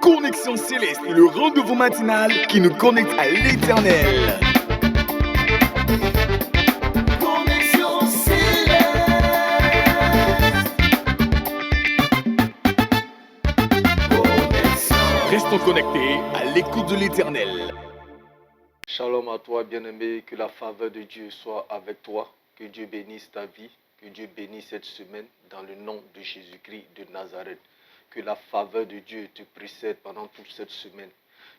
Connexion Céleste, le rendez-vous matinal qui nous connecte à l'Éternel. Connexion Céleste. Restons connectés à l'écoute de l'Éternel. Shalom à toi, bien-aimé, que la faveur de Dieu soit avec toi, que Dieu bénisse ta vie, que Dieu bénisse cette semaine dans le nom de Jésus-Christ de Nazareth. Que la faveur de Dieu te précède pendant toute cette semaine.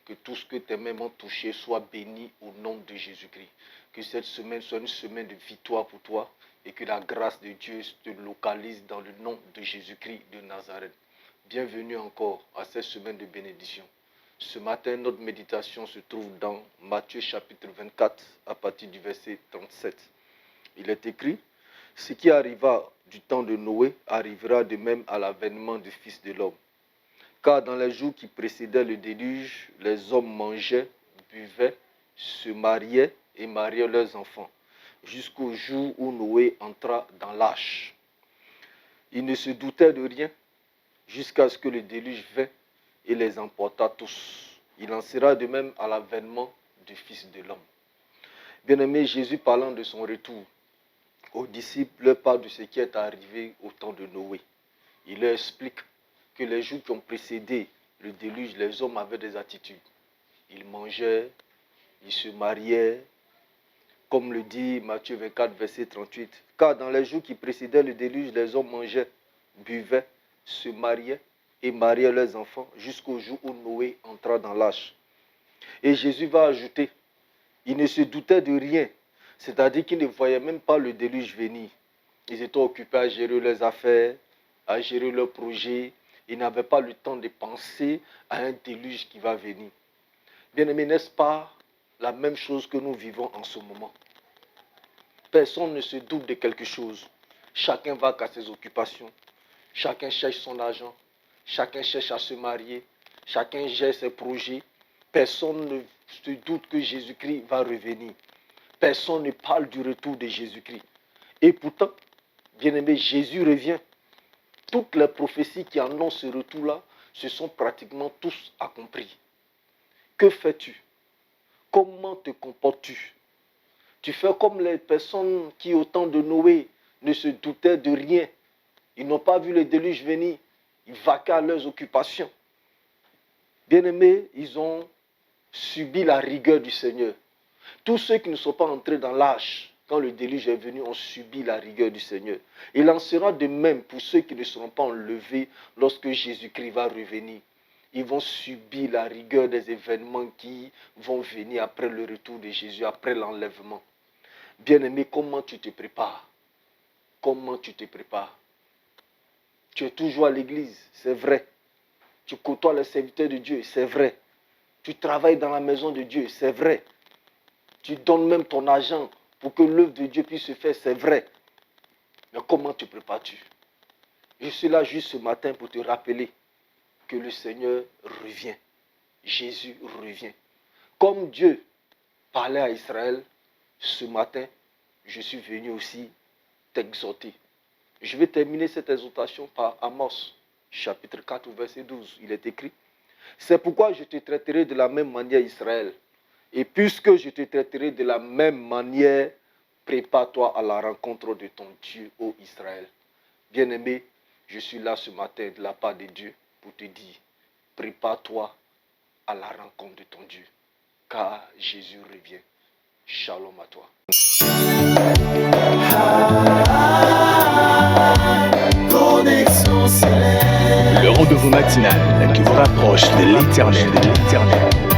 Que tout ce que tes mains m'ont touché soit béni au nom de Jésus-Christ. Que cette semaine soit une semaine de victoire pour toi et que la grâce de Dieu te localise dans le nom de Jésus-Christ de Nazareth. Bienvenue encore à cette semaine de bénédiction. Ce matin, notre méditation se trouve dans Matthieu chapitre 24 à partir du verset 37. Il est écrit: ce qui arriva du temps de Noé arrivera de même à l'avènement du Fils de l'homme. Car dans les jours qui précédaient le déluge, les hommes mangeaient, buvaient, se mariaient et mariaient leurs enfants, jusqu'au jour où Noé entra dans l'arche. Ils ne se doutaient de rien jusqu'à ce que le déluge vint et les emporta tous. Il en sera de même à l'avènement du Fils de l'homme. Bien-aimé, Jésus parlant de son retour aux disciples leur parle de ce qui est arrivé au temps de Noé. Il leur explique que les jours qui ont précédé le déluge, les hommes avaient des attitudes. Ils mangeaient, ils se mariaient, comme le dit Matthieu 24, verset 38. Car dans les jours qui précédaient le déluge, les hommes mangeaient, buvaient, se mariaient et mariaient leurs enfants jusqu'au jour où Noé entra dans l'arche. Et Jésus va ajouter, ils ne se doutaient de rien. C'est-à-dire qu'ils ne voyaient même pas le déluge venir. Ils étaient occupés à gérer leurs affaires, à gérer leurs projets. Ils n'avaient pas le temps de penser à un déluge qui va venir. Bien-aimés, n'est-ce pas la même chose que nous vivons en ce moment? Personne ne se doute de quelque chose. Chacun va à ses occupations. Chacun cherche son argent. Chacun cherche à se marier. Chacun gère ses projets. Personne ne se doute que Jésus-Christ va revenir. Personne ne parle du retour de Jésus-Christ. Et pourtant, bien-aimé, Jésus revient. Toutes les prophéties qui annoncent ce retour-là se sont pratiquement tous accomplies. Que fais-tu? Comment te comportes-tu? Tu fais comme les personnes qui, au temps de Noé, ne se doutaient de rien. Ils n'ont pas vu le déluge venir. Ils vaquaient à leurs occupations. Bien-aimés, ils ont subi la rigueur du Seigneur. Tous ceux qui ne sont pas entrés dans l'arche, quand le déluge est venu, ont subi la rigueur du Seigneur. Il en sera de même pour ceux qui ne seront pas enlevés lorsque Jésus-Christ va revenir. Ils vont subir la rigueur des événements qui vont venir après le retour de Jésus, après l'enlèvement. Bien-aimé, comment tu te prépares? Comment tu te prépares? Tu es toujours à l'église, c'est vrai. Tu côtoies les serviteurs de Dieu, c'est vrai. Tu travailles dans la maison de Dieu, c'est vrai. Tu donnes même ton argent pour que l'œuvre de Dieu puisse se faire, c'est vrai. Mais comment te prépares-tu? Je suis là juste ce matin pour te rappeler que le Seigneur revient. Jésus revient. Comme Dieu parlait à Israël, ce matin, je suis venu aussi t'exhorter. Je vais terminer cette exhortation par Amos, chapitre 4, verset 12. Il est écrit: c'est pourquoi je te traiterai de la même manière, Israël. Et puisque je te traiterai de la même manière, prépare-toi à la rencontre de ton Dieu, ô Israël. Bien-aimé, je suis là ce matin de la part de Dieu pour te dire, prépare-toi à la rencontre de ton Dieu, car Jésus revient. Shalom à toi. Le rendez-vous matinal qui vous rapproche de l'Éternel.